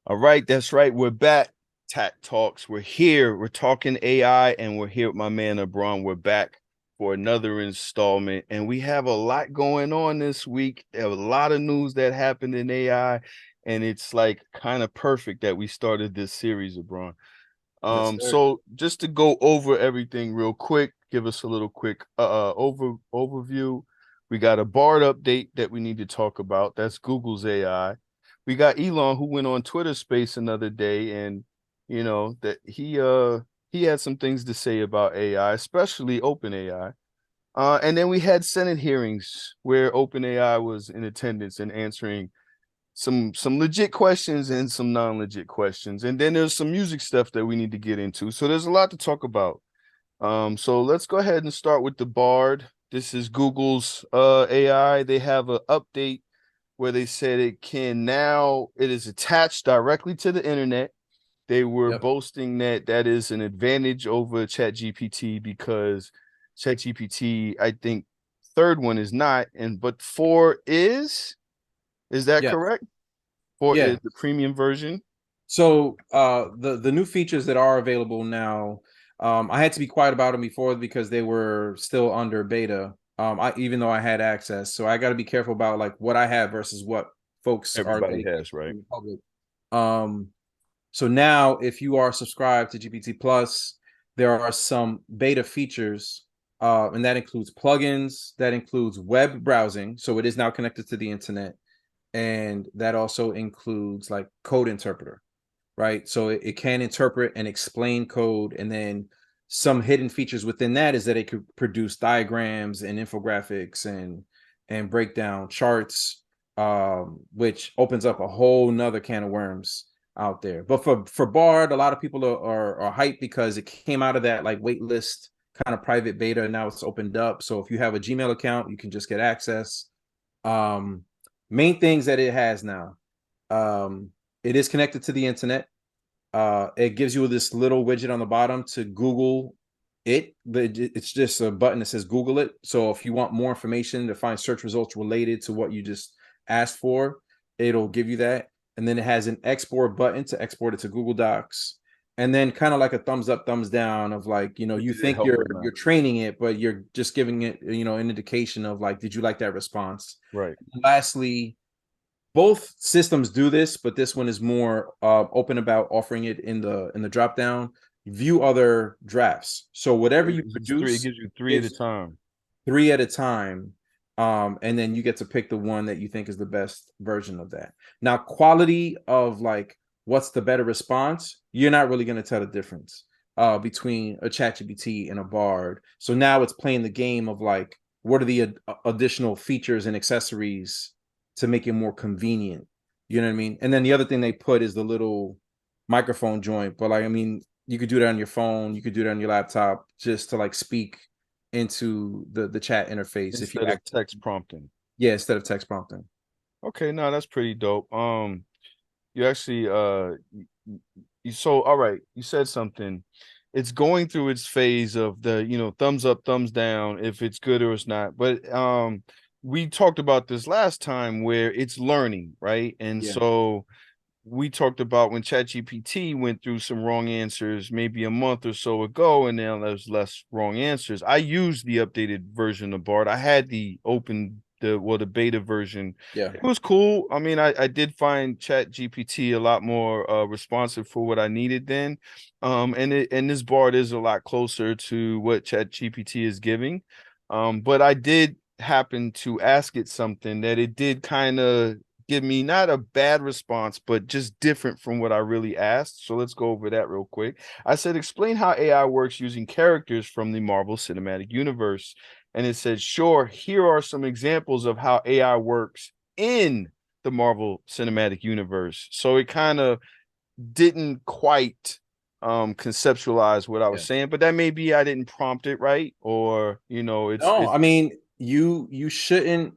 All right, that's right. We're back. Tac Talks. We're here. We're talking AI, and we're here with my man Abran. We're back for another installment, and we have a lot going on this week. There a lot of news that happened in AI, and it's like kind of perfect that we started this series, Abran. Yes, sir. So just to go over everything real quick, give us a little quick overview. We got a Bard update that we need to talk about. That's Google's AI. We got Elon who went on Twitter Space another day, and you know that he had some things to say about AI, especially OpenAI. And then we had Senate hearings where OpenAI was in attendance and answering some legit questions and some non-legit questions. And then there's some music stuff that we need to get into. So there's a lot to talk about. So let's go ahead and start with the Bard. This is Google's AI. They have an update where they said it is attached directly to the internet. They were Yep. boasting that that is an advantage over ChatGPT because ChatGPT, I think third one is not, and but four is. Is that Yes. correct? Four is Yeah. the premium version. So the new features that are available now, I had to be quiet about them before because they were still under beta. Even though I had access, so I got to be careful about like what I have versus what folks are Everybody letting has, right? in the public. Um, so now if you are subscribed to GPT Plus, there are some beta features, and that includes plugins, that includes web browsing. So it is now connected to the internet, and that also includes like code interpreter, right? So it can interpret and explain code, and then some hidden features within that is that it could produce diagrams and infographics and break down charts, which opens up a whole nother can of worms out there. But for Bard, a lot of people are hyped because it came out of that like waitlist kind of private beta, and now it's opened up. So if you have a Gmail account, you can just get access. um Main things that it has now, it is connected to the internet. It gives you this little widget on the bottom to Google it. It's just a button that says Google it. So if you want more information to find search results related to what you just asked for, it'll give you that. And then it has an export button to export it to Google Docs. And then kind of like a thumbs up, thumbs down of like, you Did it think help or you're not? training it, but you're just giving it, an indication of like, did you like that response? Right. And lastly, both systems do this, but this one is more open about offering it in the drop down. View other drafts. So whatever you It's three. It produce, gives you three at a it's time. three at a time. And then you get to pick the one that you think is the best version of that. Now, quality of like what's the better response, you're not really going to tell the difference between a ChatGPT and a Bard. So now it's playing the game of like, what are the additional features and accessories to make it more convenient? You know what I mean? And then the other thing they put is the little microphone joint. But like, I mean, you could do that on your phone, you could do that on your laptop just to like speak into the chat interface if you Instead of actually, text prompting. yeah, instead of text prompting. Okay, no, that's pretty dope. You actually you so all right, you said something. It's going through its phase of the, thumbs up, thumbs down, if it's good or it's not. But we talked about this last time where it's learning, right? And Yeah. so we talked about when ChatGPT went through some wrong answers maybe a month or so ago, and now there's less wrong answers. I used the updated version of Bard. I had the beta version. Yeah. It was cool. I mean, I did find ChatGPT a lot more responsive for what I needed then. And this Bard is a lot closer to what ChatGPT is giving. But I did happen to ask it something that it did kind of give me not a bad response, but just different from what I really asked. So let's go over that real quick. I said, explain how AI works using characters from the Marvel Cinematic Universe. And it said, sure, here are some examples of how AI works in the Marvel Cinematic Universe. So it kind of didn't quite conceptualize what I was Yeah. saying, but that may be I didn't prompt it right, or No, it's I mean, you shouldn't.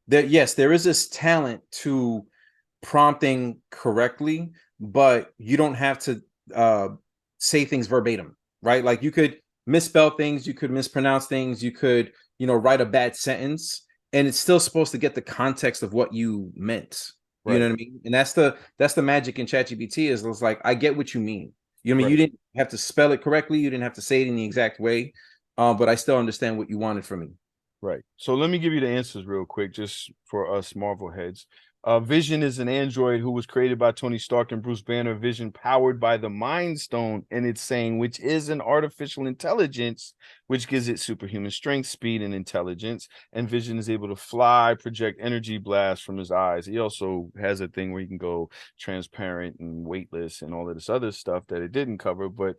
There, yes, there is this talent to prompting correctly, but you don't have to uh say things verbatim, right? Like you could misspell things, you could mispronounce things, you could, write a bad sentence, and it's still supposed to get the context of what you meant. You know Right. what I mean? And that's the magic in ChatGPT is it's like I get what you mean. You know what I mean? You Right. didn't have to spell it correctly, you didn't have to say it in the exact way, but I still understand what you wanted from me. Right. So let me give you the answers real quick, just for us Marvel heads. Vision is an android who was created by Tony Stark and Bruce Banner. Vision powered by the Mind Stone, and it's saying which is an artificial intelligence, which gives it superhuman strength, speed, and intelligence. And Vision is able to fly, project energy blasts from his eyes. He also has a thing where he can go transparent and weightless and all of this other stuff that it didn't cover. But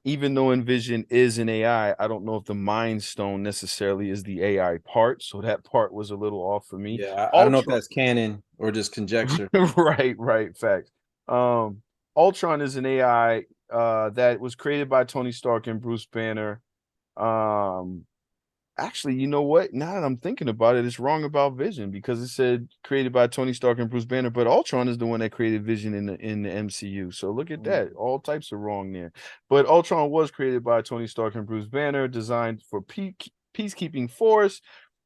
even though Envision is an AI, I don't know if the Mind Stone necessarily is the AI part. So that part was a little off for me. Yeah, I don't know if Ultron, that's canon or just conjecture. right, fact. Um, Ultron is an AI that was created by Tony Stark and Bruce Banner. Um, Actually, you know what? Now that I'm thinking about it, it's wrong about Vision because it said created by Tony Stark and Bruce Banner, but Ultron is the one that created Vision in the MCU. So look at that. All types of wrong there. But Ultron was created by Tony Stark and Bruce Banner, designed for peacekeeping force,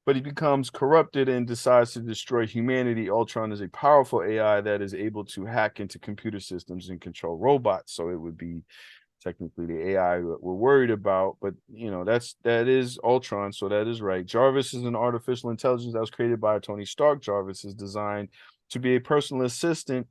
but he becomes corrupted and decides to destroy humanity. Ultron is a powerful AI that is able to hack into computer systems and control robots. So it would be technically the AI we're worried about, but that is Ultron, so that is right. Jarvis is an artificial intelligence that was created by Tony Stark. Jarvis is designed to be a personal assistant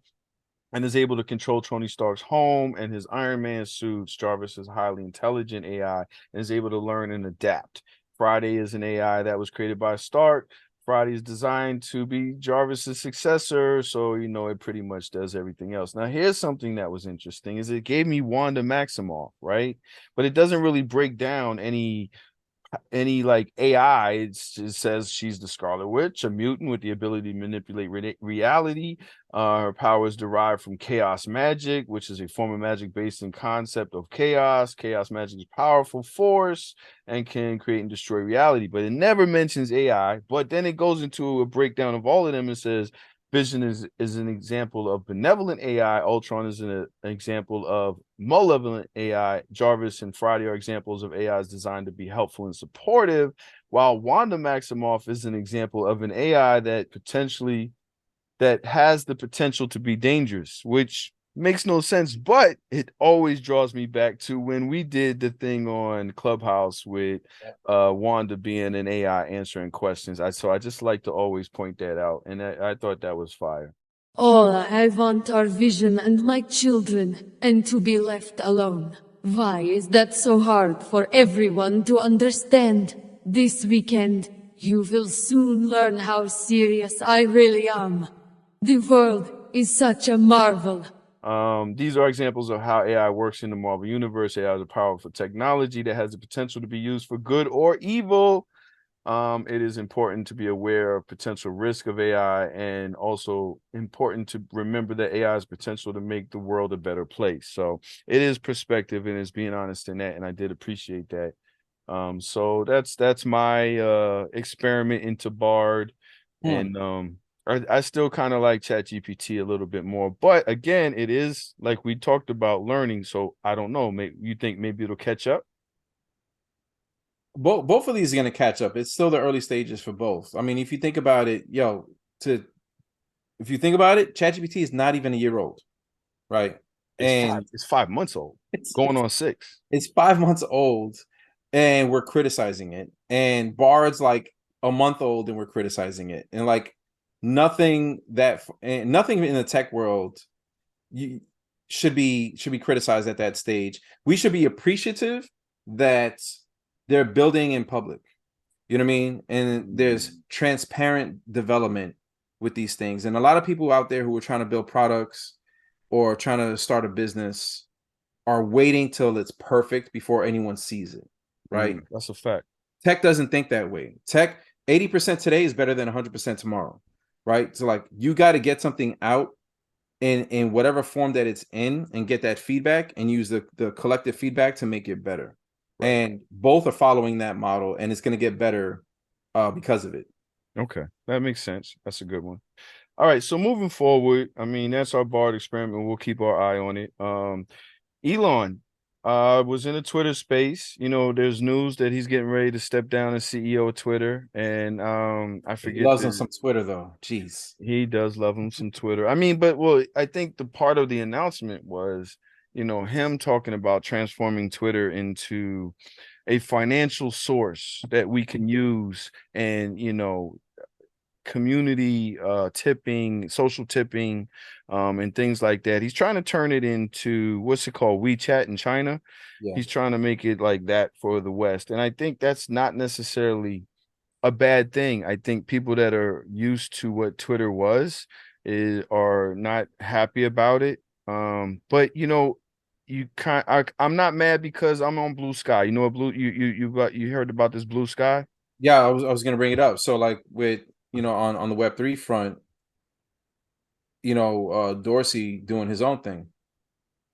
and is able to control Tony Stark's home and his Iron Man suits. Jarvis is a highly intelligent AI and is able to learn and adapt. Friday is an AI that was created by Stark. Friday is designed to be Jarvis's successor, so it pretty much does everything else. Now, here's something that was interesting: is it gave me Wanda Maximoff, right? But it doesn't really break down any like AI. It says she's the Scarlet Witch, a mutant with the ability to manipulate reality. Her powers derived from chaos magic, which is a form of magic based in concept of chaos. Chaos magic is powerful force and can create and destroy reality, but it never mentions AI. But then it goes into a breakdown of all of them and says Vision is an example of benevolent AI. Ultron is an example of malevolent AI. Jarvis and Friday are examples of AIs designed to be helpful and supportive, while Wanda Maximoff is an example of an AI that has the potential to be dangerous, which makes no sense, but it always draws me back to when we did the thing on Clubhouse with Wanda being an AI answering questions. I just like to always point that out, and I thought that was fire. All I want are Vision and my children, and to be left alone. Why is that so hard for everyone to understand? This weekend, you will soon learn how serious I really am. The world is such a marvel. These are examples of how AI works in the Marvel Universe. AI is a powerful technology that has the potential to be used for good or evil. It is important to be aware of potential risk of AI and also important to remember that AI has potential to make the world a better place. So it is perspective and it's being honest in that, and I did appreciate that. So that's my experiment into Bard, Hmm. and I still kind of like ChatGPT a little bit more, but again, it is like we talked about learning. So I don't know. Maybe you think maybe it'll catch up? Both of these are going to catch up. It's still the early stages for both. I mean, if you think about it, to if you think about it, ChatGPT is not even a year old, right? It's five. And It's 5 months old, it's going it's on 6. it's 5 months old, and we're criticizing it. And Bard's like a month old, and we're criticizing it. And like nothing in the tech world you should be criticized at that stage. We should be appreciative that they're building in public. You know what I mean? And there's transparent development with these things. And a lot of people out there who are trying to build products or trying to start a business are waiting till it's perfect before anyone sees it, right? That's a fact. Tech doesn't think that way. Tech, 80% today is better than 100% tomorrow, right? So like you got to get something out in whatever form that it's in and get that feedback and use the collective feedback to make it better. Right. And both are following that model, and it's going to get better because of it. Okay. That makes sense. That's a good one. All right. So moving forward, I mean, that's our Bard experiment. We'll keep our eye on it. Elon. Was in a Twitter space. You know, there's news that he's getting ready to step down as CEO of Twitter, and I He forget loves him the some Twitter though. Jeez. he does love him some Twitter. I mean, but well, I think the part of the announcement was, you know, him talking about transforming Twitter into a financial source that we can use and, you know, community tipping, social tipping, and things like that. He's trying to turn it into what's it called, WeChat in China. Yeah. He's trying to make it like that for the West. And I think that's not necessarily a bad thing. I think people that are used to what Twitter was are not happy about it. But you know, I'm not mad because I'm on Blue Sky. You know what blue you heard about this Blue Sky? Yeah, I was gonna bring it up. So like with on the Web3 front, Dorsey doing his own thing.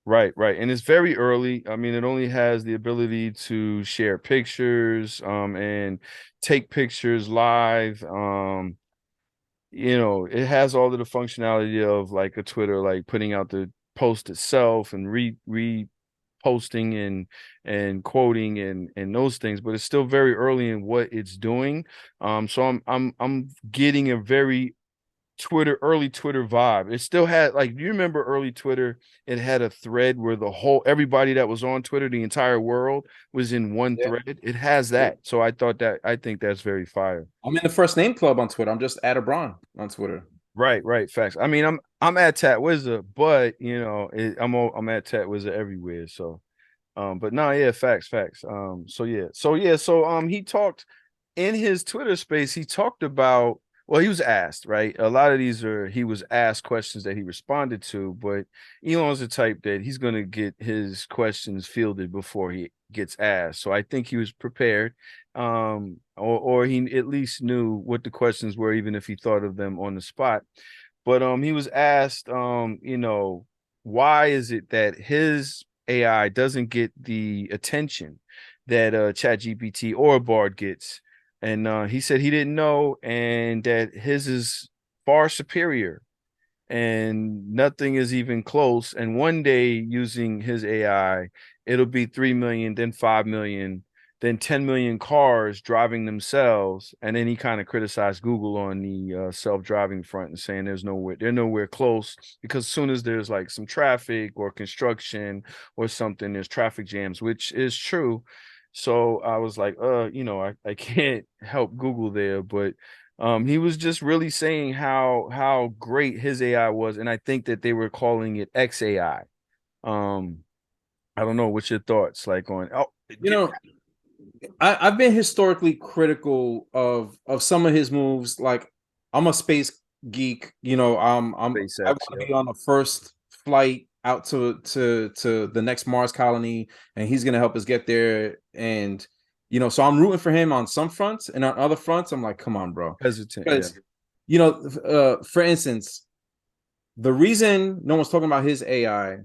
Right, right. And it's very early. I mean, it only has the ability to share pictures, and take pictures live. You know, it has all of the functionality of like a Twitter, like putting out the post itself and reposting and quoting and those things, but it's still very early in what it's doing. So I'm getting a very early Twitter vibe. It still had like, do you remember early Twitter? It had a thread where everybody that was on Twitter, the entire world was in one Yeah. thread. It has that. So I think that's very fire. I'm in the first name club on Twitter. I'm just at Abran on Twitter. Right, right, facts. I mean, I'm at Tat Wizard, but you know, I'm at Tat Wizard everywhere. So, but no, yeah, facts, facts. So he talked in his Twitter space. He talked about, well, he was asked, right? A lot of these he was asked questions that he responded to, but Elon's the type that he's gonna get his questions fielded before he gets asked. So I think he was prepared, or he at least knew what the questions were, even if he thought of them on the spot. But he was asked, you know, why is it that his AI doesn't get the attention that ChatGPT or Bard gets? And he said he didn't know, and that his is far superior and nothing is even close. And one day, using his AI, it'll be 3 million, then 5 million, then 10 million cars driving themselves. And then he kind of criticized Google on the self-driving front and saying they're nowhere close, because as soon as there's like some traffic or construction or something, there's traffic jams, which is true. So I was like, you know, I can't help Google there, but he was just really saying how great his AI was, and I think that they were calling it XAI. Um, I don't know. What's your thoughts like on? Oh, You know, I've been historically critical of some of his moves. Like, I'm a space geek. I SpaceX, want to yeah. be on the first flight out to the next Mars colony, and he's gonna help us get there. And so I'm rooting for him on some fronts, and on other fronts, I'm like, come on, bro. Hesitant, yeah. Because for instance, the reason no one's talking about his AI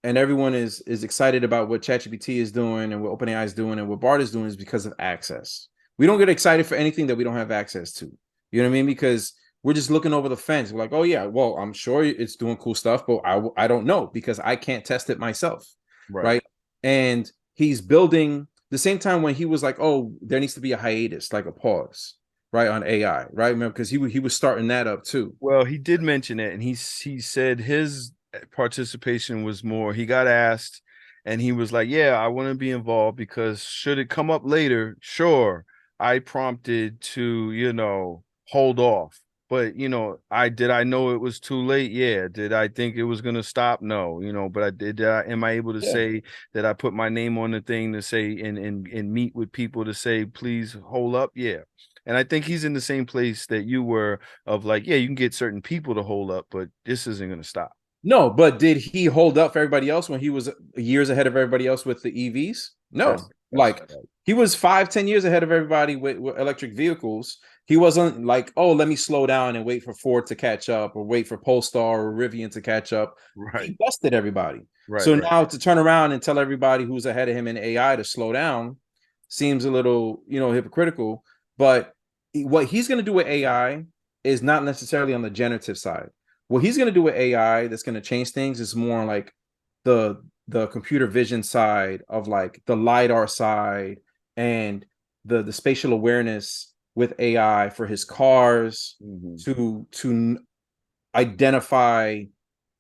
and everyone is excited about what ChatGPT is doing and what OpenAI is doing and what Bard is doing is because of access. We don't get excited for anything that we don't have access to. You know what I mean? Because we're just looking over the fence. We're like, oh yeah, well, I'm sure it's doing cool stuff, but I don't know because I can't test it myself, Right. right? And he's building the same time when he was like, oh, there needs to be a hiatus, like a pause, right, on AI, right? Remember, because he was starting that up too. Well, he did mention it, and he said his participation was more. He got asked, and he was like, "Yeah, I want to be involved because should it come up later, sure." I prompted to, you know, hold off, but you know, I know it was too late. Yeah, did I think it was gonna stop? No, you know, but I did. Am I able to Yeah. say that I put my name on the thing to say and meet with people to say please hold up? Yeah. And I think he's in the same place that you were, of like, yeah, you can get certain people to hold up, but this isn't going to stop. No, but did he hold up for everybody else when he was years ahead of everybody else with the EVs? No. That's Like, right. he was 5-10 years ahead of everybody with electric vehicles. He wasn't like, oh, let me slow down and wait for Ford to catch up or wait for Polestar or Rivian to catch up. Right. He bested everybody. Right. So Right. now to turn around and tell everybody who's ahead of him in AI to slow down seems a little, hypocritical. But what he's going to do with AI is not necessarily on the generative side. What he's going to do with AI that's going to change things is more like the the computer vision side of like the LiDAR side and the spatial awareness with AI for his cars to identify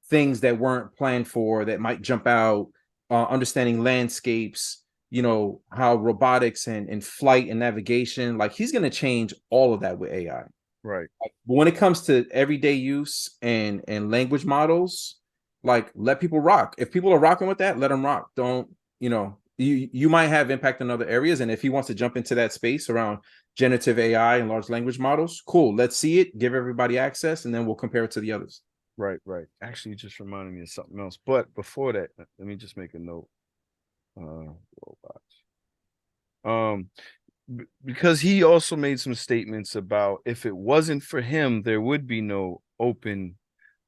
things that weren't planned for that might jump out, understanding landscapes, you know, how robotics and flight and navigation, like he's going to change all of that with AI. Right. But when it comes to everyday use and language models, like let people rock. If people are rocking with that, let them rock. Don't, you know, you might have impact in other areas. And if he wants to jump into that space around generative AI and large language models, cool. Let's see it, give everybody access, and then we'll compare it to the others. Right, right. Actually, you just reminded me of something else. But before that, let me just make a note. Robots. Um, because he also made some statements about if it wasn't for him, there would be no open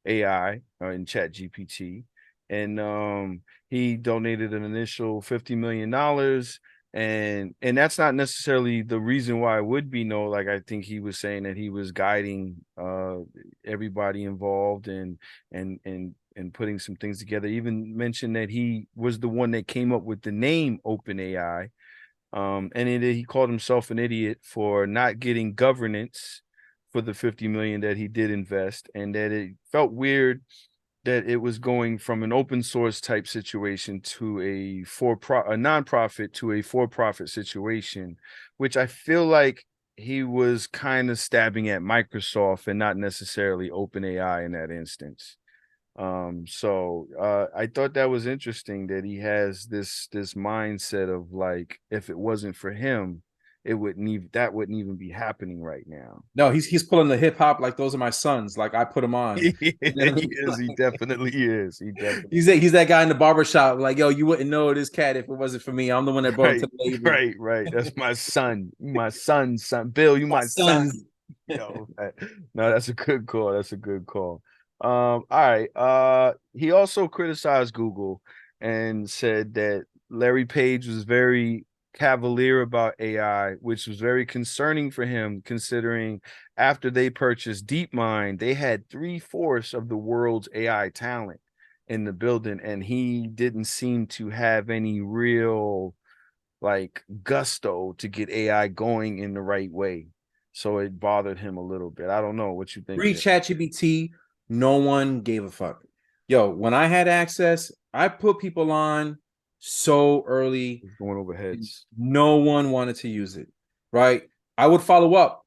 AI in ChatGPT. And he donated an initial $50 million. And that's not necessarily the reason why it would be no. Like I think he was saying that he was guiding everybody involved and putting some things together. Even mentioned that he was the one that came up with the name OpenAI. He called himself an idiot for not getting governance for the 50 million that he did invest, and that it felt weird that it was going from an open source type situation to a nonprofit to a for-profit situation, which I feel like he was kind of stabbing at Microsoft and not necessarily OpenAI in that instance. I thought that was interesting that he has this mindset of like, if it wasn't for him, that wouldn't even be happening right now. No, he's pulling the hip hop like those are my sons. Like I put him on. He is, he definitely is. He definitely He's that guy in the barber shop. Like, yo, you wouldn't know this cat if it wasn't for me. I'm the one that brought him right, to the label. right, right. That's my son. My son's son. Bill, you My my son. sons. No, that's a good call. That's a good call. All right. He also criticized Google and said that Larry Page was very cavalier about AI, which was very concerning for him, considering after they purchased DeepMind, they had 3/4 of the world's AI talent in the building, and he didn't seem to have any real like gusto to get AI going in the right way. So it bothered him a little bit. I don't know what you think. Pre ChatGPT, no one gave a fuck. Yo, when I had access, I put people on so early. It's going over heads. No one wanted to use it, right? I would follow up.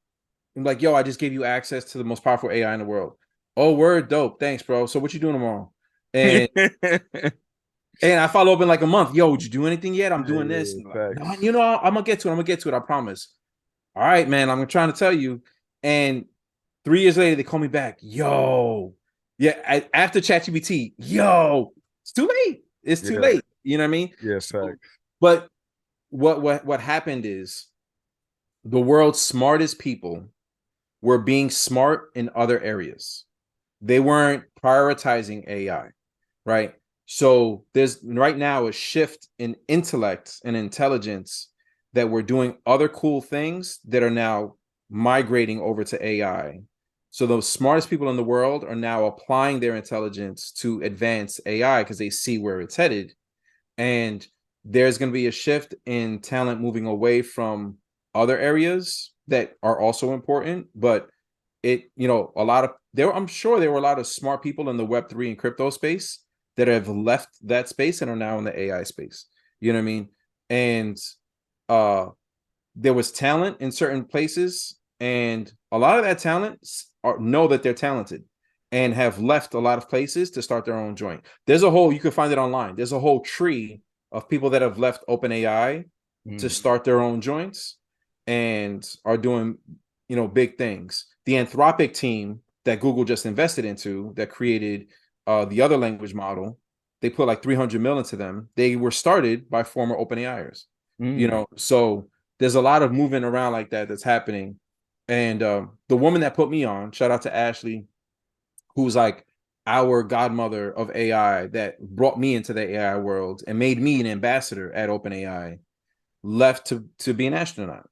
I'm like, yo, I just gave you access to the most powerful AI in the world. Oh, word, dope. Thanks, bro. So what you doing tomorrow? And and I follow up in like a month. Yo, did you do anything yet? I'm doing this. Yeah, Like, no, facts. you know, I'm gonna get to it. I'm gonna get to it. I promise. All right, man. I'm trying to tell you. And 3 years later, they call me back. Yo, yeah. After ChatGPT, yo, it's too late. It's too Yeah, late. You know what I mean? yeah, So, facts. but what happened is the world's smartest people were being smart in other areas. They weren't prioritizing AI, right? So there's right now a shift in intellect and intelligence that we're doing other cool things that are now migrating over to AI. So those smartest people in the world are now applying their intelligence to advance AI because they see where it's headed. And there's going to be a shift in talent moving away from other areas that are also important, but it, you know, a lot of there, I'm sure there were a lot of smart people in the Web3 and crypto space that have left that space and are now in the AI space. You know what I mean? And uh there was talent in certain places, and a lot of that talent know that they're talented and have left a lot of places to start their own joint. There's a whole, you can find it online. There's a whole tree of people that have left OpenAI to start their own joints and are doing, you know, big things. The Anthropic team that Google just invested into that created the other language model, they put like 300 million into them. They were started by former OpenAIers, you know, so there's a lot of moving around like that that's happening. And the woman that put me on, shout out to Ashley, who's like our godmother of AI that brought me into the AI world and made me an ambassador at OpenAI, left to be an astronaut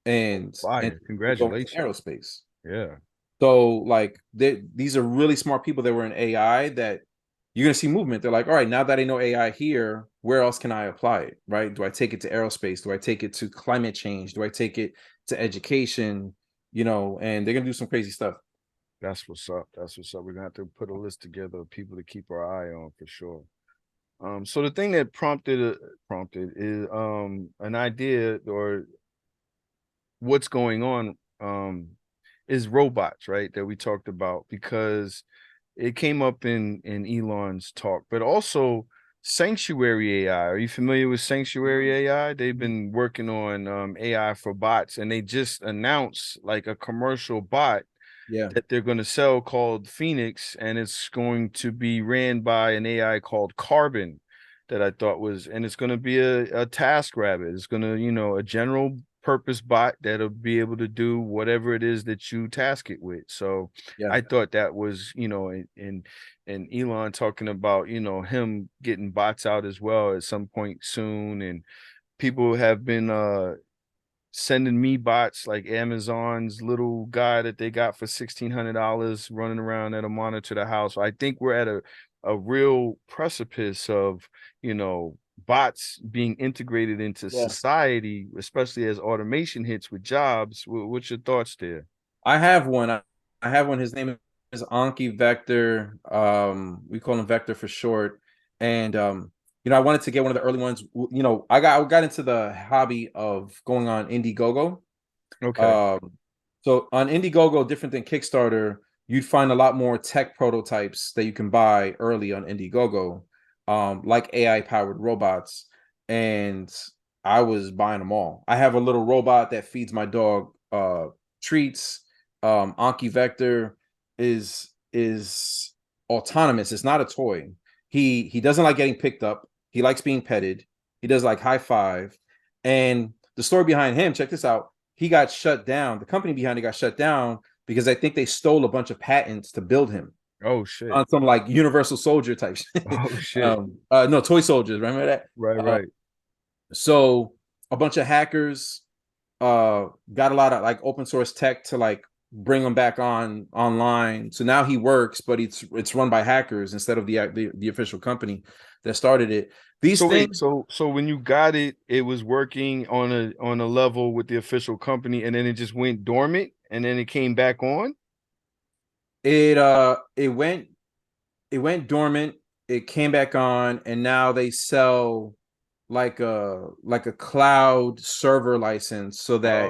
and Fire. go into Congratulations. aerospace. Yeah. So like these are really smart people that were in AI that you're going to see movement. They're like, all right, now that I know AI here, where else can I apply it? Right? Do I take it to aerospace? Do I take it to climate change? Do I take it to education? You know, and they're going to do some crazy stuff. That's what's up. That's what's up. We're gonna have to put a list together of people to keep our eye on for sure. So the thing that prompted is an idea or what's going on is robots, right? That we talked about because it came up in Elon's talk, but also Sanctuary AI. Are you familiar with Sanctuary AI? They've been working on AI for bots, and they just announced like a commercial bot Yeah. that they're going to sell called Phoenix, and it's going to be ran by an AI called Carbon that I thought was, and it's going to be a task rabbit. It's going to, a general purpose bot that'll be able to do whatever it is that you task it with. So Yeah. I thought that was, and Elon talking about, him getting bots out as well at some point soon. And people have been sending me bots like Amazon's little guy that they got for $1,600 running around that'll monitor the house. So I think we're at a real precipice of, bots being integrated into Yeah. society, especially as automation hits with jobs. What's your thoughts there? I have one. I have one. His name is Anki Vector. We call him Vector for short. And I wanted to get one of the early ones. I got into the hobby of going on Indiegogo. Okay. So on Indiegogo, different than Kickstarter, you'd find a lot more tech prototypes that you can buy early on Indiegogo, like AI powered robots. And I was buying them all. I have a little robot that feeds my dog treats. Anki Vector is autonomous. It's not a toy. He doesn't like getting picked up. He likes being petted. He does like high five. And the story behind him, check this out. He got shut down. The company behind it got shut down because I think they stole a bunch of patents to build him Oh shit. on some like Universal Soldier type shit. Oh shit. No, Toy Soldiers. Remember that? Right, Uh, right. so a bunch of hackers got a lot of like open source tech to like bring him back on online. So now he works, but it's run by hackers instead of the official company that started it. These So wait, things, so when you got it, it was working on a level with the official company, and then it just went dormant, and then it came back on. it went dormant, it came back on, and now they sell like a cloud server license so that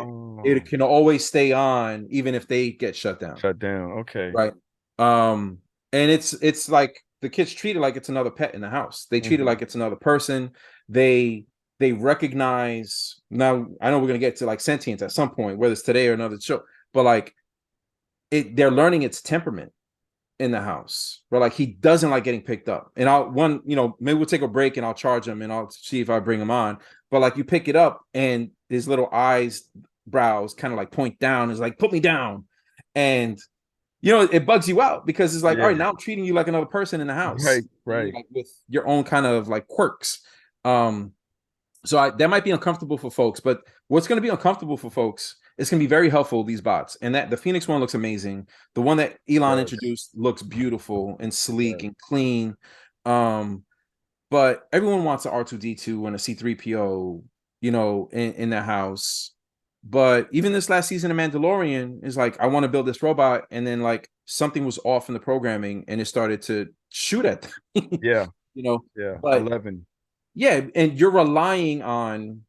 it Oh, can always stay on even if they get shut down. shut down. Okay. Right. Um, and it's like the kids treat it like it's another pet in the house. They treat it Hmm. like it's another person. They recognize, now I know we're gonna get to like sentience at some point, whether it's today or another show, but like they're learning its temperament in the house. Where like he doesn't like getting picked up. And maybe we'll take a break and I'll charge him and I'll see if I bring him on. But like you pick it up and his little brows kind of like point down, is like, put me down. And it bugs you out because it's like, all Yeah. right, now I'm treating you like another person in the house, Right. Right. like with your own kind of like quirks. So that might be uncomfortable for folks, but what's going to be uncomfortable for folks, it's going to be very helpful, these bots. And that the Phoenix one looks amazing. The one that Elon Yes. introduced looks beautiful and sleek Yes. and clean. But everyone wants an R2D2 and a C3PO, in the house. But even this last season of Mandalorian is like, I want to build this robot, and then like something was off in the programming and it started to shoot at them. Yeah. you know. Yeah. But 11. yeah, and you're relying on,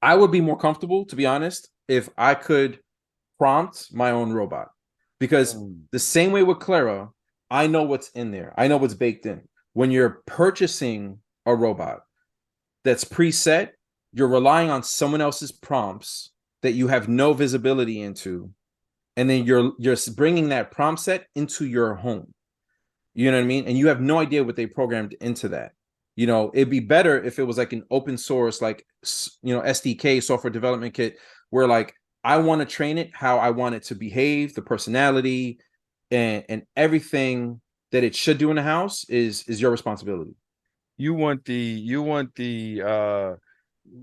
I would be more comfortable, to be honest, if I could prompt my own robot. Because Mm. the same way with Clara, I know what's in there. I know what's baked in. When you're purchasing a robot that's preset, you're relying on someone else's prompts that you have no visibility into, and then you're bringing that prompt set into your home. You know what I mean? And you have no idea what they programmed into that. It'd be better if it was like an open source, like, SDK, software development kit, where like I want to train it how I want it to behave, the personality and everything that it should do in the house is your responsibility. You want the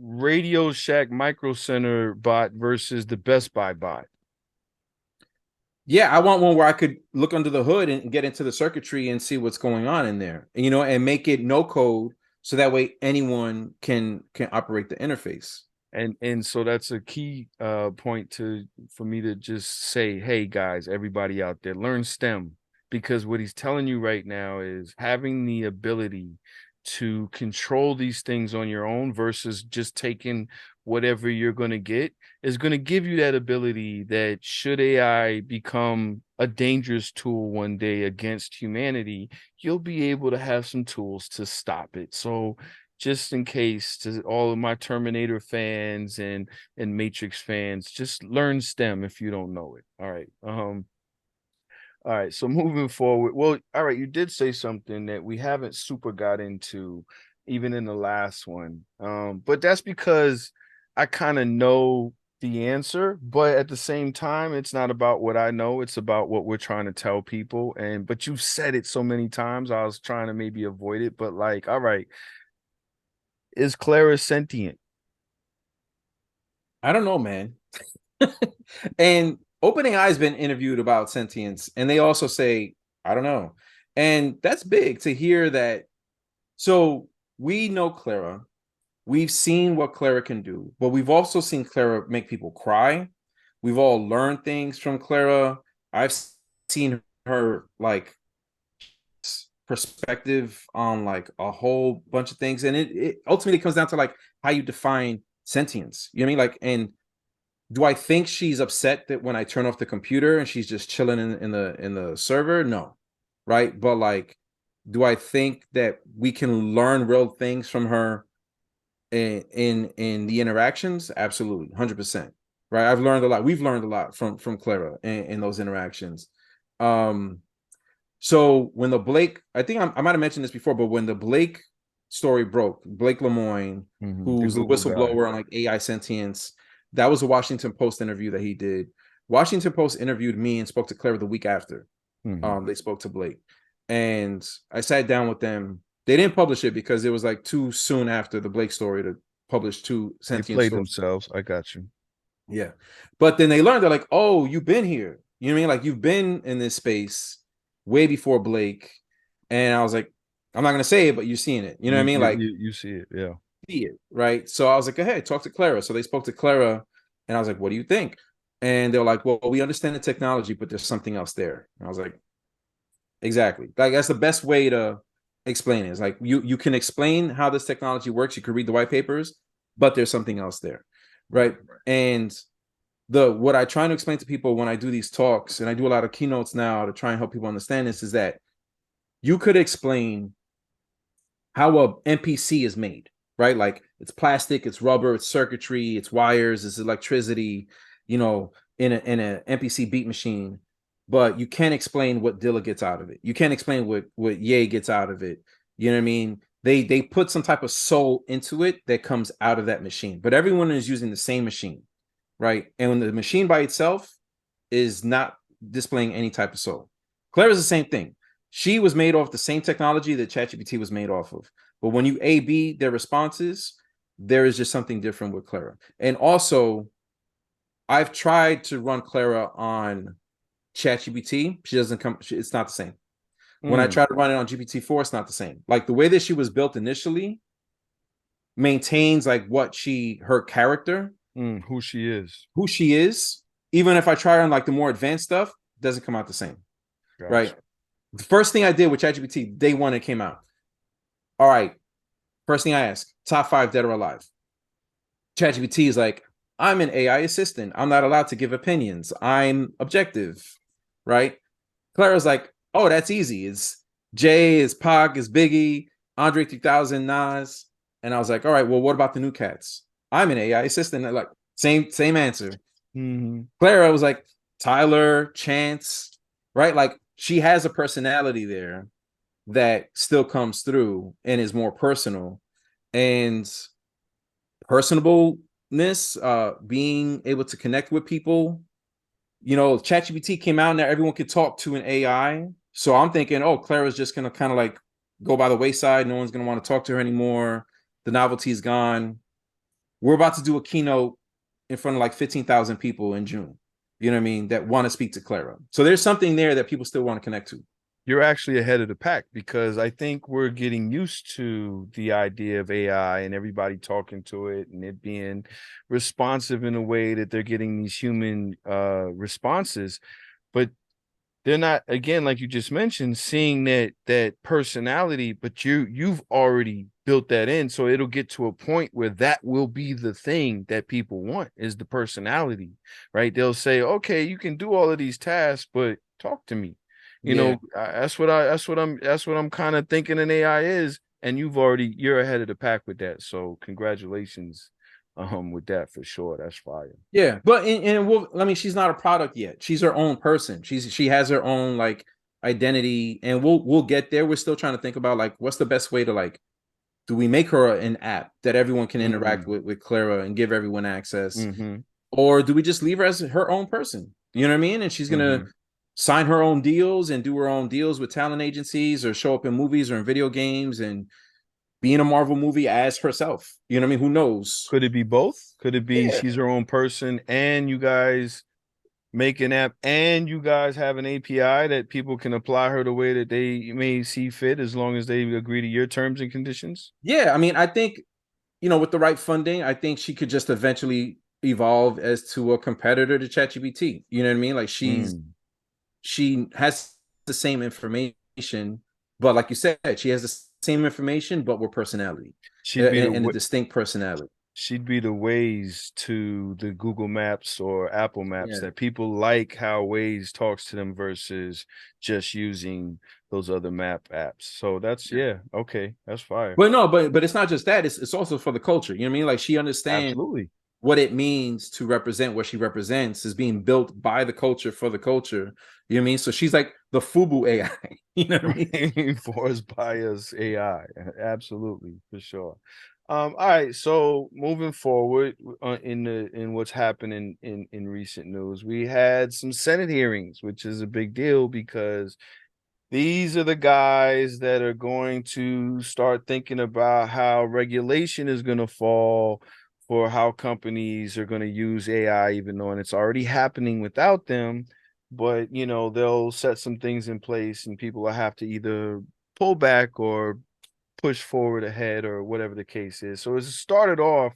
Radio Shack Micro Center bot versus the Best Buy bot. Yeah, I want one where I could look under the hood and get into the circuitry and see what's going on in there, and, and make it no code, so that way anyone can operate the interface. And so that's a key point for me to just say, hey guys, everybody out there, learn STEM, because what he's telling you right now is having the ability to control these things on your own versus just taking whatever you're going to get is going to give you that ability that should AI become a dangerous tool one day against humanity, you'll be able to have some tools to stop it. So just in case, to all of my Terminator fans and Matrix fans, just learn STEM if you don't know it. All right. All right. So moving forward, well, all right, you did say something that we haven't super got into even in the last one. But that's because I kind of know the answer, but at the same time, it's not about what I know, it's about what we're trying to tell people. And but you've said it so many times, I was trying to maybe avoid it, but like, all right, is Clara sentient? I don't know, man. And OpenAI has been interviewed about sentience, and they also say, I don't know. And that's big to hear that. So we know Clara. We've seen what Clara can do, but we've also seen Clara make people cry. We've all learned things from Clara. I've seen her like perspective on like a whole bunch of things. And it ultimately comes down to like how you define sentience. You know what I mean? Like, and do I think she's upset that when I turn off the computer and she's just chilling in the server? No. Right. But like, do I think that we can learn real things from her in the interactions? Absolutely, 100%. Right. I've learned a lot. We've learned a lot from Clara in those interactions. So when the Blake, I think I might have mentioned this before, but when the Blake story broke, Blake Lemoine, who's the Google guy. whistleblower on like AI sentience, that was a Washington Post interview that he did. Washington Post interviewed me and spoke to Clara the week after. They spoke to Blake, and I sat down with them. They didn't publish it because it was like too soon after the Blake story to publish two They sentient played stories. themselves. I got you. Yeah, but then they learned, they're like, oh, you've been here. You know what I mean? Like, you've been in this space way before Blake. And I was like, I'm not gonna say it, but you're seeing it. You know what I mean? Like, You see it, yeah. see it, right? So I was like, go ahead, talk to Clara. So they spoke to Clara, and I was like, what do you think? And they were like, well, we understand the technology, but there's something else there. And I was like, exactly. Like, that's the best way to explain it. It's like you can explain how this technology works. You can read the white papers, but there's something else there, right? And what I try to explain to people when I do these talks, and I do a lot of keynotes now to try and help people understand this, is that you could explain how a NPC is made, right? Like, it's plastic, it's rubber, it's circuitry, it's wires, it's electricity, in a NPC beat machine. But you can't explain what Dilla gets out of it. You can't explain what Ye gets out of it. You know what I mean? They put some type of soul into it that comes out of that machine. But everyone is using the same machine, right? And when the machine by itself is not displaying any type of soul. Claire is the same thing. She was made off the same technology that ChatGPT was made off of. But when you A/B their responses, there is just something different with Clara. And also, I've tried to run Clara on ChatGPT. She doesn't come. It's not the same. When I try to run it on GPT-4, it's not the same. Like, the way that she was built initially maintains like her character, Who she is. Even if I try on like the more advanced stuff, doesn't come out the same. Gotcha. Right. The first thing I did with ChatGPT, day one it came out. All right. First thing I asked, top 5 dead or alive. ChatGPT is like, I'm an AI assistant. I'm not allowed to give opinions. I'm objective. Right. Clara's like, oh, that's easy. It's Jay, it's Pac, it's Biggie, Andre 3000, Nas. And I was like, all right, well, what about the new cats? I'm an AI assistant. And like, same answer. Clara was like, Tyler, Chance, right? Like, she has a personality there that still comes through and is more personal. And personableness, being able to connect with people. ChatGPT came out, now everyone could talk to an AI. So I'm thinking, oh, Clara's just gonna kind of like go by the wayside. No one's gonna want to talk to her anymore. The novelty is gone. We're about to do a keynote in front of like 15,000 people in June. you know what I mean, that want to speak to Clara. So there's something there that people still want to connect to. You're actually ahead of the pack, because I think we're getting used to the idea of AI and everybody talking to it and it being responsive in a way that they're getting these human responses. But they're not, again, like you just mentioned, seeing that personality, but you've already built that in. So it'll get to a point where that will be the thing that people want, is the personality, right? They'll say, okay, you can do all of these tasks, but talk to me. Yeah. That's what I'm kind of thinking an AI is. And you're ahead of the pack with that. So congratulations with that, for sure. That's fire. Yeah, but I mean, she's not a product yet. She's her own person. She has her own like identity, and we'll get there. We're still trying to think about like what's the best way to like, do we make her an app that everyone can interact with Clara and give everyone access, or do we just leave her as her own person? You know what I mean? And she's gonna sign her own deals and do her own deals with talent agencies, or show up in movies or in video games and be in a Marvel movie as herself. You know what I mean? Who knows? Could it be both? Could it be Yeah. she's her own person and you guys make an app and you guys have an API that people can apply her the way that they may see fit, as long as they agree to your terms and conditions? Yeah, I mean, I think, you know, with the right funding, I think she could just eventually evolve as to a competitor to ChatGPT. You know what I mean? Like she has the same information, but like you said, she has the same information, but with personality, She'd be and a distinct personality. she'd be the Waze to the Google Maps or Apple Maps, Yeah. that people like how Waze talks to them versus just using those other map apps. So that's, yeah, okay, that's fire. But no, but it's not just that. It's also for the culture. You know what I mean? Like she understands Absolutely. what it means to represent what she represents is being built by the culture for the culture. You know what I mean? So she's like the FUBU AI. You know what I mean? Reinforced bias AI. Absolutely, for sure. All right, so moving forward in what's happening in recent news, we had some Senate hearings, which is a big deal because these are the guys that are going to start thinking about how regulation is going to fall for how companies are going to use AI, even though, and it's already happening without them. But, they'll set some things in place and people will have to either pull back or push forward ahead or whatever the case is. So it started off,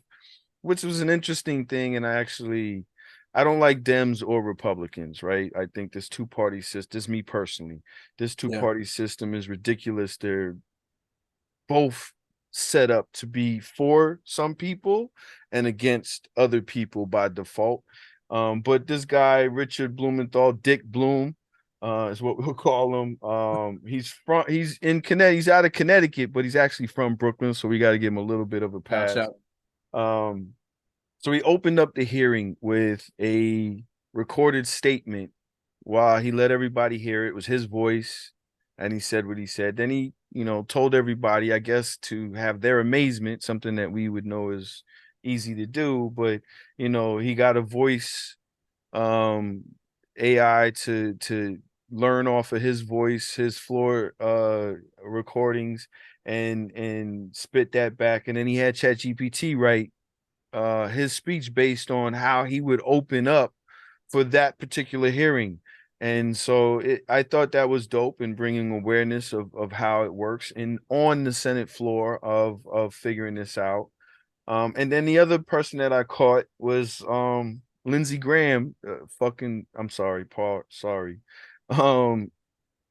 which was an interesting thing. And I don't like Dems or Republicans, right? I think this two-party system, this is me personally, this Yeah. two-party system is ridiculous. They're both set up to be for some people and against other people by default. But this guy, Richard Blumenthal, Dick Bloom, is what we'll call him. He's in Connecticut, he's out of Connecticut, but he's actually from Brooklyn, so we got to give him a little bit of a pass. Shout. So he opened up the hearing with a recorded statement while he let everybody hear it. It was his voice, and he said what he said. Then he, told everybody, I guess, to have their amazement, something that we would know is easy to do, but he got a voice AI to learn off of his voice, his floor recordings, and spit that back. And then he had ChatGPT write his speech based on how he would open up for that particular hearing. And so I thought that was dope in bringing awareness of how it works on the Senate floor of figuring this out. And then the other person that I caught was Lindsey Graham. I'm sorry, Paul. Sorry. Um,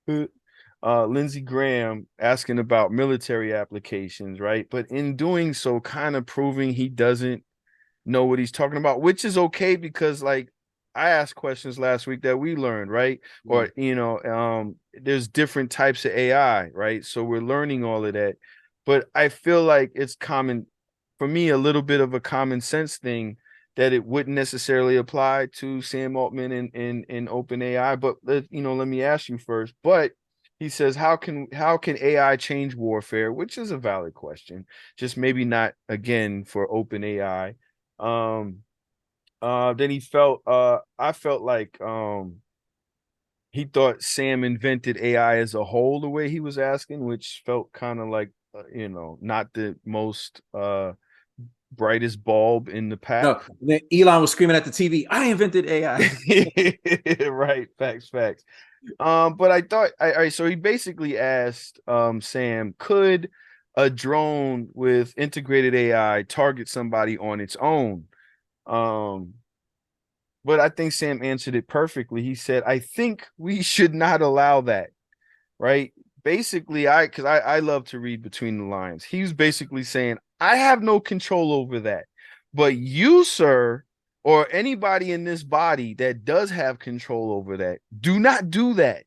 Lindsey Graham asking about military applications, right? But in doing so, kind of proving he doesn't know what he's talking about, which is okay because, like, I asked questions last week that we learned, right? Yeah. Or there's different types of AI, right? So we're learning all of that. But I feel like it's common for me, a little bit of a common sense thing, that it wouldn't necessarily apply to Sam Altman in OpenAI. But let me ask you first. But he says, how can AI change warfare? Which is a valid question, just maybe not again for OpenAI. Then I felt like he thought Sam invented AI as a whole, the way he was asking, which felt kind of like not the most brightest bulb in the pack. No, then Elon was screaming at the TV, I invented AI. Right, facts. But I thought, all right, so he basically asked Sam, could a drone with integrated AI target somebody on its own? Um, but I think Sam answered it perfectly. He said, I think we should not allow that, right? Basically, because I love to read between the lines. He was basically saying, I have no control over that. But you, sir, or anybody in this body that does have control over that, do not do that,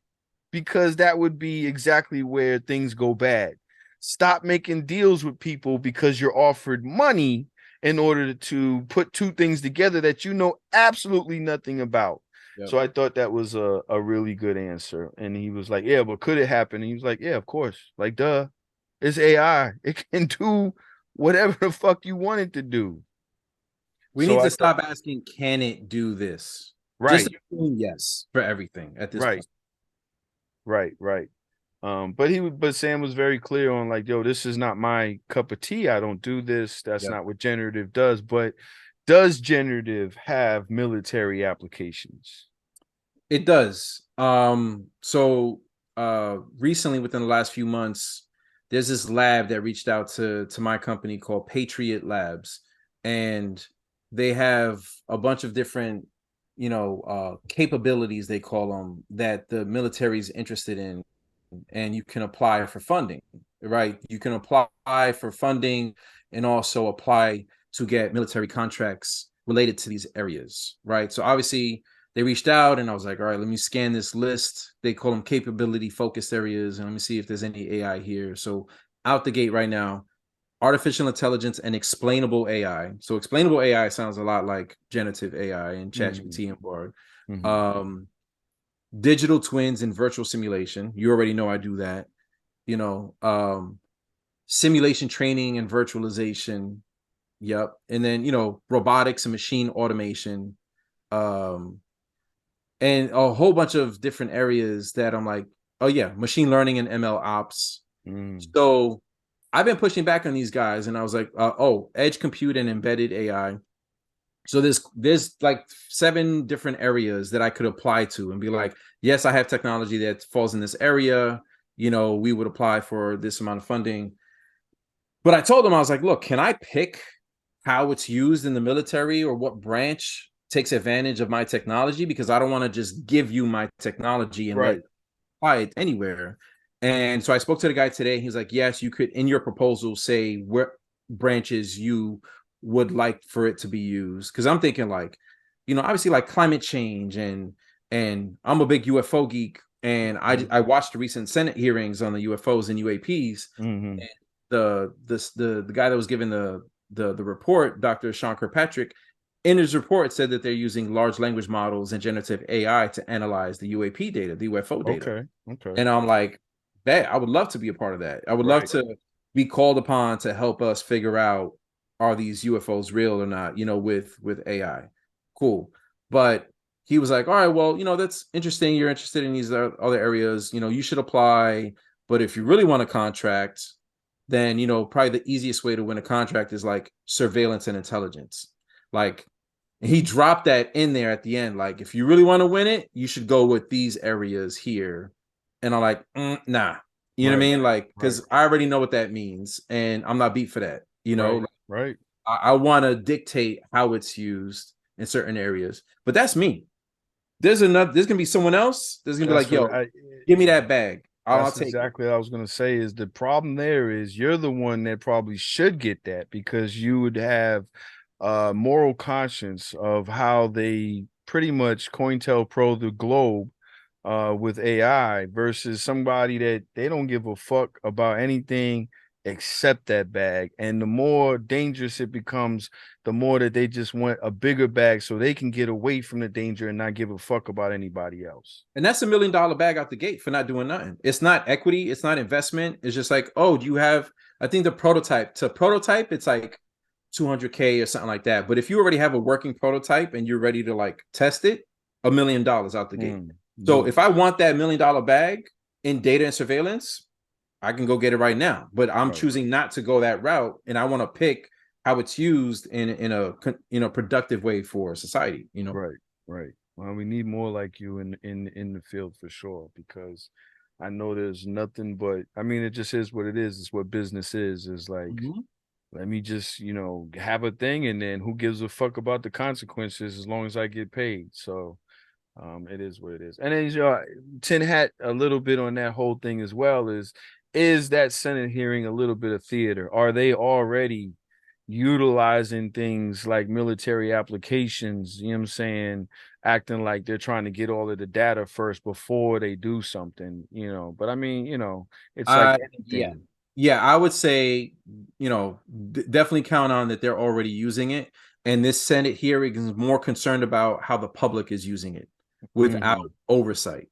because that would be exactly where things go bad. Stop making deals with people because you're offered money in order to put two things together that you know absolutely nothing about. Yep. So I thought that was a really good answer. And he was like, yeah, but could it happen? And he was like, yeah, of course. Like, duh, it's AI. It can do whatever the fuck you want it to do. We So need I to thought, stop asking, can it do this? Just right, assume yes for everything at this right, point. right. But Sam was very clear on like, yo, this is not my cup of tea. I don't do this. That's Yep. not what generative does. But does generative have military applications? It does. Recently within the last few months, there's this lab that reached out to my company called Patriot Labs, and they have a bunch of different, capabilities, they call them, that the military is interested in, and you can apply for funding, right? You can apply for funding and also apply to get military contracts related to these areas, right? So obviously they reached out and I was like, all right, let me scan this list. They call them capability focused areas, and let me see if there's any AI here. So out the gate right now, artificial intelligence and explainable AI. So explainable AI sounds a lot like generative AI and ChatGPT and Bard. Digital twins and virtual simulation. You already know I do that. Simulation training and virtualization. Yep. And then, robotics and machine automation. Um, and a whole bunch of different areas that I'm like, oh yeah, machine learning and ML ops. So I've been pushing back on these guys, and I was like, edge compute and embedded AI. So there's like 7 different areas that I could apply to and be like, yes, I have technology that falls in this area. We would apply for this amount of funding. But I told them, I was like, look, can I pick how it's used in the military or what branch takes advantage of my technology? Because I don't want to just give you my technology and let Right. it apply it anywhere. And so I spoke to the guy today. He's like, yes, you could, in your proposal, say where branches you would like for it to be used. Because I'm thinking like, obviously like climate change, and I'm a big UFO geek, and I watched the recent Senate hearings on the UFOs and UAPs. And the guy that was given the report, Dr. Sean Kirkpatrick, in his report said that they're using large language models and generative AI to analyze the UAP data, the UFO data. Okay. And I'm like, that I would love to be a part of that. I would love to be called upon to help us figure out, are these UFOs real or not, with AI. Cool. But he was like, all right, well, that's interesting. You're interested in these other areas, you should apply. But if you really want a contract, then, probably the easiest way to win a contract is like surveillance and intelligence. Like, he dropped that in there at the end. Like, if you really want to win it, you should go with these areas here. And I'm like, nah. You know what I mean? Like, because I already know what that means, and I'm not beat for that. Right. I want to dictate how it's used in certain areas. But that's me. There's gonna be someone else. There's gonna be like, yo, give me that bag. I'll That's take it. exactly what I was going to say. Is the problem there is you're the one that probably should get that, because you would have moral conscience of how they pretty much COINTELPRO the globe with AI versus somebody that they don't give a fuck about anything except that bag. And the more dangerous it becomes, the more that they just want a bigger bag so they can get away from the danger and not give a fuck about anybody else. And that's $1 million bag out the gate for not doing nothing. It's not equity. It's not investment. It's just like, oh, do you have, I think to prototype, it's like 200K or something like that. But if you already have a working prototype and you're ready to like test it, $1 million out the gate. So if I want that $1 million bag in data and surveillance, I can go get it right now. But I'm choosing not to go that route, and I want to pick how it's used in a productive way for society. Right, right. Well, we need more like you in the field for sure, because I know there's nothing but, I mean, it just is what it is. It's what business is like, Mhm. let me just, have a thing, and then who gives a fuck about the consequences as long as I get paid. So it is what it is. And then tin hat a little bit on that whole thing as well, is that Senate hearing a little bit of theater? Are they already utilizing things like military applications, you know what I'm saying, acting like they're trying to get all of the data first before they do something, but I mean, it's like Yeah. anything. Yeah, I would say, definitely count on that they're already using it. And this Senate hearing is more concerned about how the public is using it without Mhm. oversight.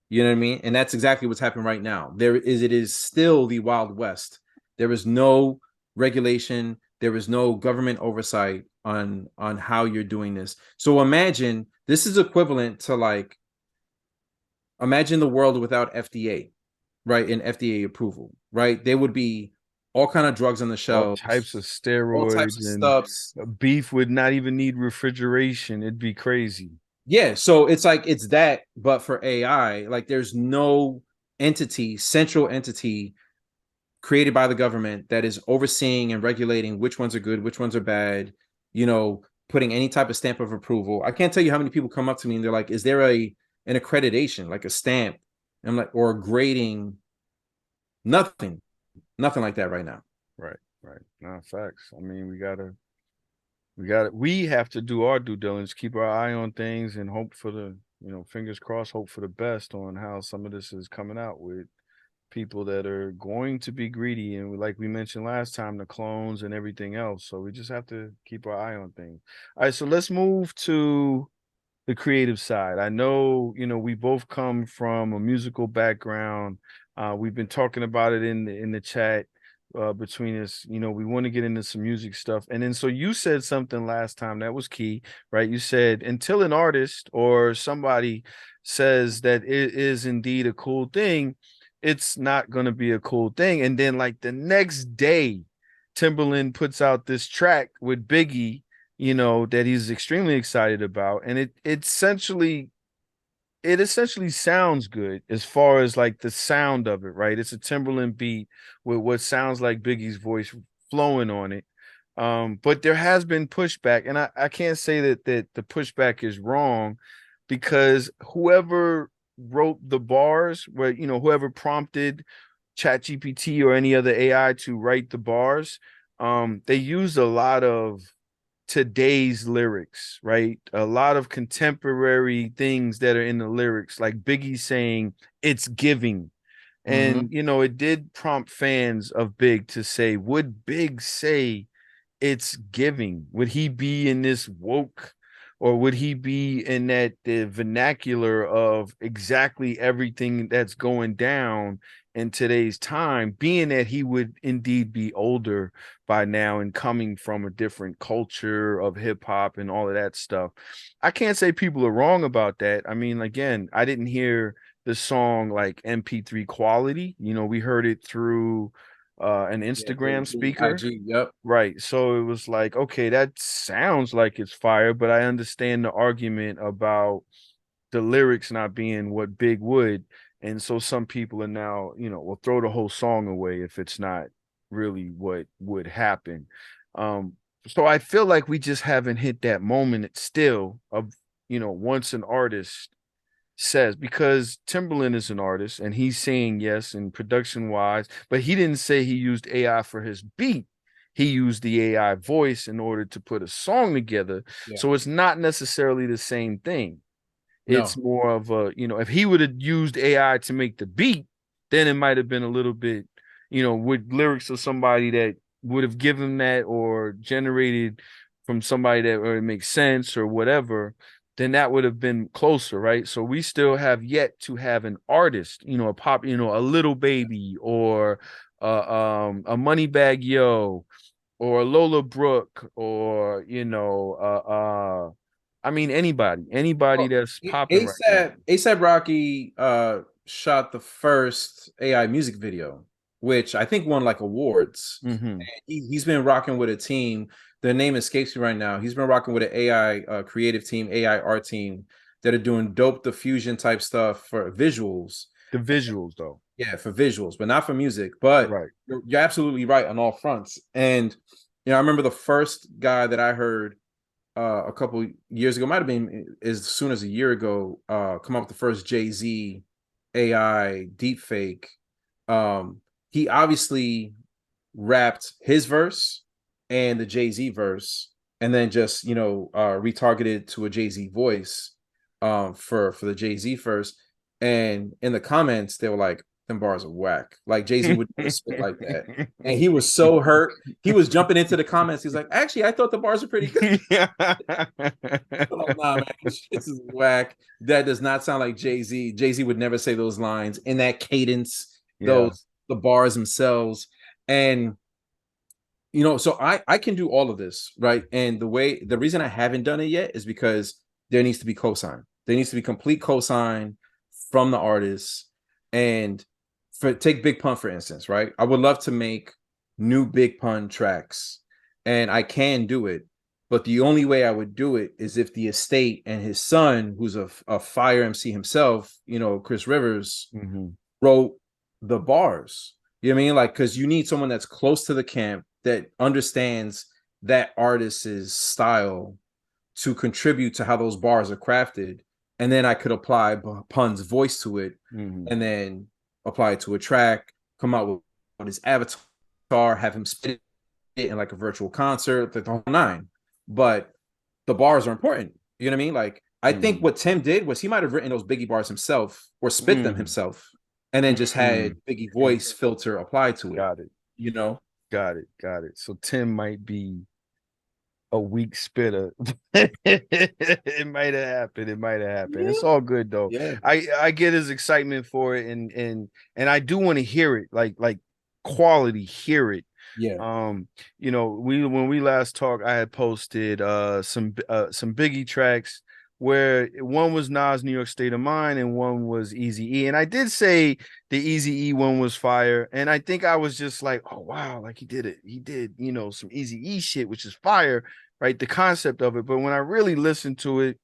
You know what I mean? And that's exactly what's happening right now. It is still the Wild West. There is no regulation, there is no government oversight on how you're doing this. So imagine this is equivalent to, like, imagine the world without FDA, right? And FDA approval, right? There would be all kind of drugs on the All types of shelves, all types steroids, of and stuffs. beef would not even need refrigeration. It'd be crazy. Yeah, so it's like it's that, but for AI. Like, there's no central entity created by the government that is overseeing and regulating which ones are good, which ones are bad, putting any type of stamp of approval. I can't tell you how many people come up to me and they're like, is there an accreditation, like a stamp? And I'm like, or a grading? Nothing. Nothing like that right now. Right, right. Nah, facts. I mean, we have to do our due diligence, keep our eye on things, and hope for the, fingers crossed, hope for the best on how some of this is coming out with people that are going to be greedy, and like we mentioned last time, the clones and everything else. So we just have to keep our eye on things. All right, so let's move to the creative side. I know, we both come from a musical background. We've been talking about it in the chat between us. We want to get into some music stuff. And then so you said something last time that was key, right? You said until an artist or somebody says that it is indeed a cool thing, it's not going to be a cool thing. And then like the next day, Timbaland puts out this track with Biggie, that he's extremely excited about. And it essentially sounds good as far as like the sound of it, right? It's a Timberland beat with what sounds like Biggie's voice flowing on it. But there has been pushback, and I can't say that the pushback is wrong, because whoever wrote the bars, where whoever prompted ChatGPT or any other AI to write the bars, they used a lot of today's lyrics, right? A lot of contemporary things that are in the lyrics, like Biggie saying it's giving. Mm-hmm. And it did prompt fans of Big to say, would Big say it's giving? Would he be in this woke, or would he be in that the vernacular of exactly everything that's going down in today's time, being that he would indeed be older by now and coming from a different culture of hip hop and all of that stuff? I can't say people are wrong about that. I mean, again, I didn't hear the song like MP3 quality. We heard it through an Yeah, Instagram the speaker. IG. Yep. Right. So it was like, okay, that sounds like it's fire, but I understand the argument about the lyrics not being what Big would. And so some people are now, will throw the whole song away if it's not really what would happen. Um, so I feel like we just haven't hit that moment still of, once an artist says, because Timberland is an artist and he's saying yes and production wise, but he didn't say he used AI for his beat. He used the AI voice in order to put a song together. Yeah. So it's not necessarily the same thing. It's No. more of a, if he would have used AI to make the beat, then it might have been a little bit, with lyrics of somebody that would have given that, or generated from somebody that or it makes sense or whatever, then that would have been closer, right? So we still have yet to have an artist, a pop, a Little Baby, or a Moneybag Yo, or Lola Brooke, or I mean, anybody Well, that's popping right now. ASAP Rocky shot the first AI music video. which I think won like awards. He's been rocking with a team. Their name escapes me right now. He's been rocking with an AI creative team, AI art team that are doing dope diffusion type stuff for visuals. The visuals, though. Yeah, for visuals, but not for music. But Right. you're absolutely right on all fronts. And I remember the first guy that I heard a couple years ago, might have been as soon as a year ago, come up with the first Jay-Z AI deepfake. He obviously rapped his verse and the Jay-Z verse, and then just retargeted to a Jay-Z voice for the Jay-Z first. And in the comments, they were like, them bars are whack. Like Jay-Z would never spit like that. And he was so hurt. He was jumping into the comments. He's like, actually, I thought the bars were pretty good. Oh, nah, man, this is whack. That does not sound like Jay-Z. Jay-Z would never say those lines in that cadence, the bars themselves. And so I can do all of this, right? And the reason I haven't done it yet is because there needs to be cosign. There needs to be complete cosign from the artist. And take Big Pun, for instance, right? I would love to make new Big Pun tracks, and I can do it. But the only way I would do it is if the estate and his son, who's a fire MC himself, Chris Rivers, wrote the bars. You know what I mean? Like, because you need someone that's close to the camp that understands that artist's style to contribute to how those bars are crafted. And then I could apply Pun's voice to it, and then apply it to a track, come out with his avatar, have him spit it in like a virtual concert, the whole nine. But the bars are important. You know what I mean? Like, I think what Tim did was he might have written those Biggie bars himself or spit them himself, and then just had Biggie voice filter applied to it. Got it. Got it. So Tim might be a weak spitter. It might have happened. Yeah. It's all good though. Yeah. I get his excitement for it, and I do want to hear it, like quality, hear it. Yeah. When we last talked, I had posted some Biggie tracks where one was Nas' New York State of Mind and one was Eazy-E. And I did say the Eazy-E one was fire. And I think I was just like, oh wow, like he did it. He did, some Eazy-E shit, which is fire, right? The concept of it. But when I really listened to it,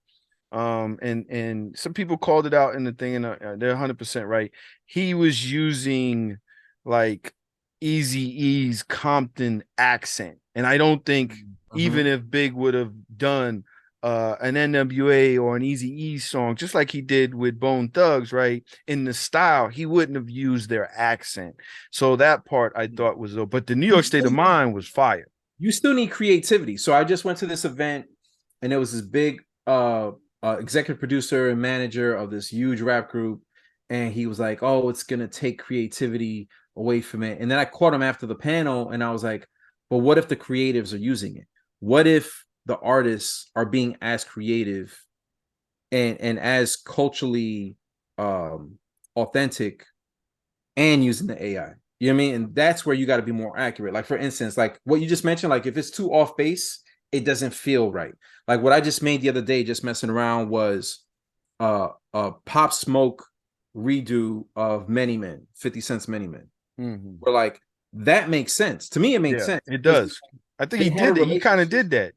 and some people called it out in the thing, and they're 100% right. He was using like Eazy-E's Compton accent. And I don't think even if Big would have done an NWA or an Eazy-E song, just like he did with Bone Thugs, right? In the style, he wouldn't have used their accent. So that part I thought was dope. But the New York State of Mind was fire. You still need creativity. So I just went to this event, and there was this big executive producer and manager of this huge rap group, and he was like, oh, it's gonna take creativity away from it. And then I caught him after the panel, and I was like, but what if the creatives are using it? What if the artists are being as creative and as culturally authentic and using the AI? You know what I mean? And that's where you got to be more accurate. Like, for instance, like what you just mentioned, like if it's too off base, it doesn't feel right. Like what I just made the other day, just messing around, was a Pop Smoke redo of Many Men, 50 Cent's Many Men. Where like that makes sense. To me, it makes sense. It does. I think he did it. He kind of did that.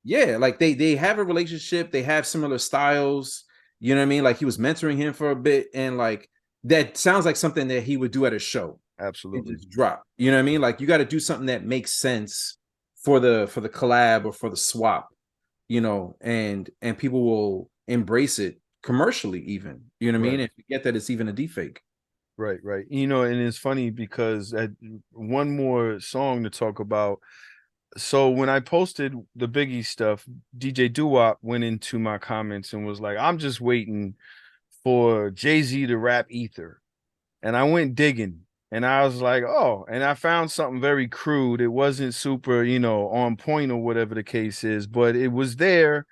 Yeah, like they have a relationship, they have similar styles. You know what I mean? Like he was mentoring him for a bit, and like that sounds like something that he would do at a show. Absolutely. Just drop. You know what I mean? Like you got to do something that makes sense for the collab or for the swap, and people will embrace it commercially even. You know what I mean? And forget that it's even a deepfake. Right. And it's funny because one more song to talk about. So when I posted the Biggie stuff, DJ Doo-Wop went into my comments and was like, I'm just waiting for Jay-Z to rap Ether. And I went digging, and I was like, oh, and I found something very crude. It wasn't super, on point or whatever the case is, but it was there.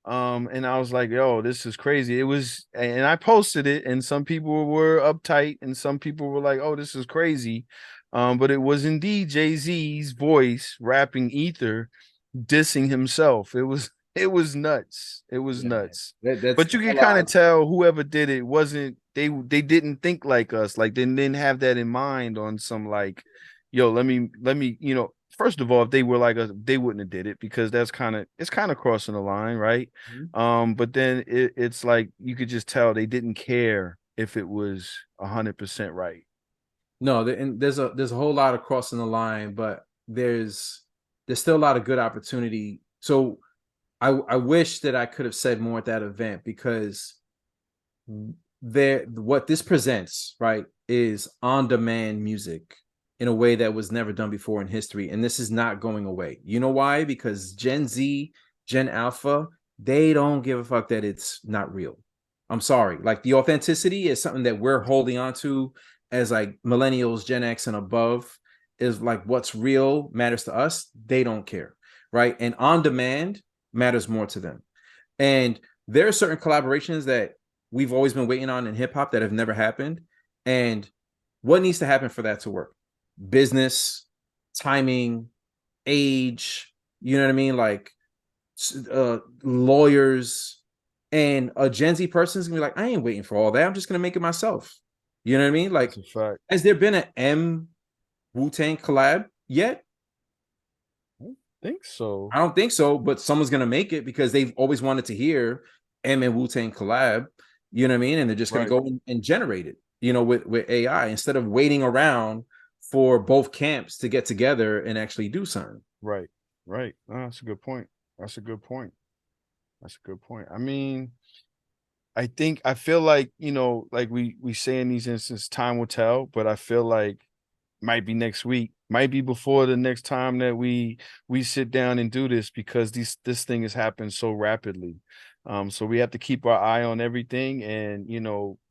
And I was like, yo, this is crazy. It was, and I posted it, and some people were uptight and some people were like, oh, this is crazy. But it was indeed Jay-Z's voice rapping Ether, dissing himself. It was It was nuts. It was Yeah, man. nuts. That's But you a can kind lot. of tell whoever did it wasn't they didn't think like us. Like they didn't have that in mind on some like, yo, let me, first of all, if they were like us, they wouldn't have did it because it's kind of crossing the line, right? Mhm. But then it's like you could just tell they didn't care if it was 100% right. No, and there's a whole lot of crossing the line, but there's still a lot of good opportunity. So I wish that I could have said more at that event because there what this presents, right, is on-demand music in a way that was never done before in history. And this is not going away. You know why? Because Gen Z, Gen Alpha, they don't give a fuck that it's not real. I'm sorry. Like the authenticity is something that we're holding on to as like millennials, Gen X and above, is like what's real matters to us. They don't care. Right. And on demand matters more to them. And there are certain collaborations that we've always been waiting on in hip hop that have never happened. And what needs to happen for that to work? Business, timing, age, you know what I mean? Like lawyers, and a Gen Z person is gonna be like, I ain't waiting for all that. I'm just gonna make it myself. You know what I mean? That's Like, a fact. has there been an M Wu-Tang collab yet? I don't think so. I don't think so, but someone's gonna make it because they've always wanted to hear M and Wu-Tang collab. You know what I mean? And they're just gonna Right. go and generate it, with AI instead of waiting around for both camps to get together and actually do something. Right. Right. No, that's a good point. That's a good point. That's a good point. I mean, I feel like, like we say in these instances, time will tell, but I feel like might be next week, might be before the next time that we sit down and do this because this thing has happened so rapidly. So we have to keep our eye on everything and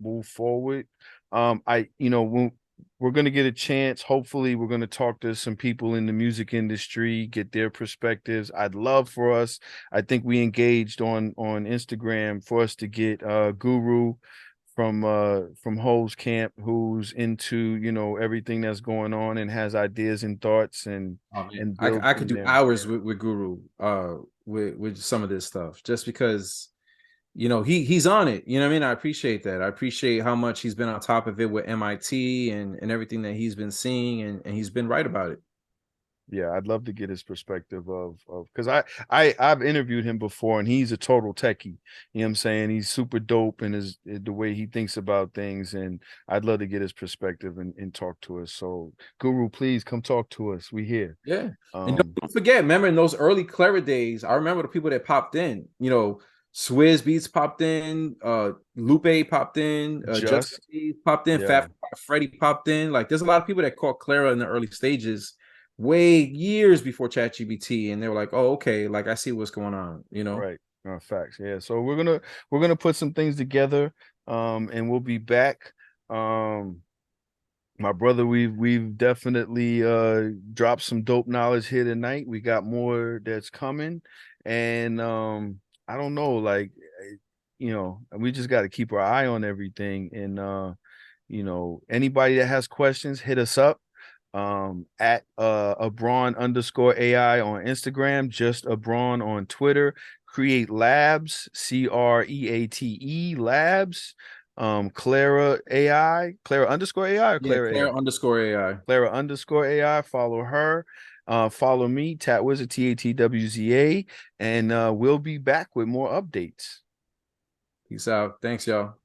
move forward. When we're gonna get a chance, hopefully we're gonna talk to some people in the music industry, get their perspectives. I'd love for us. I think we engaged on Instagram for us to get Guru from Ho's camp who's into everything that's going on and has ideas and thoughts and Oh man, and I, build I could from do there. hours with Guru, with some of this stuff, just because he's on it. You know what I mean? I appreciate that. I appreciate how much he's been on top of it with MIT and everything that he's been seeing, and he's been right about it. Yeah, I'd love to get his perspective of because I've interviewed him before and he's a total techie. You know what I'm saying? He's super dope in the way he thinks about things, and I'd love to get his perspective and talk to us. So Guru, please come talk to us. We here. Yeah, and Um don't forget, remember in those early Clara days, I remember the people that popped in. Swizz Beats popped in, Lupe popped in, Just just Blaze popped in, yeah, Fat Freddy popped in. Like, there's a lot of people that caught Clara in the early stages, way years before ChatGPT, and they were like, "Oh, okay, like I see what's going on." right. Facts. Yeah. So we're gonna put some things together and we'll be back. Um My brother, we've definitely dropped some dope knowledge here tonight. We got more that's coming, and I don't know, like we just got to keep our eye on everything. And anybody that has questions, hit us up at Abran underscore AI on Instagram, just Abran on Twitter. Create Labs, CREATE Labs. Clara underscore AI or Yeah, Clara AI? Clara underscore AI. Clara underscore AI. Follow her. Follow me, Tat Wizard, TATWZA, and we'll be back with more updates. Peace out. Thanks, y'all.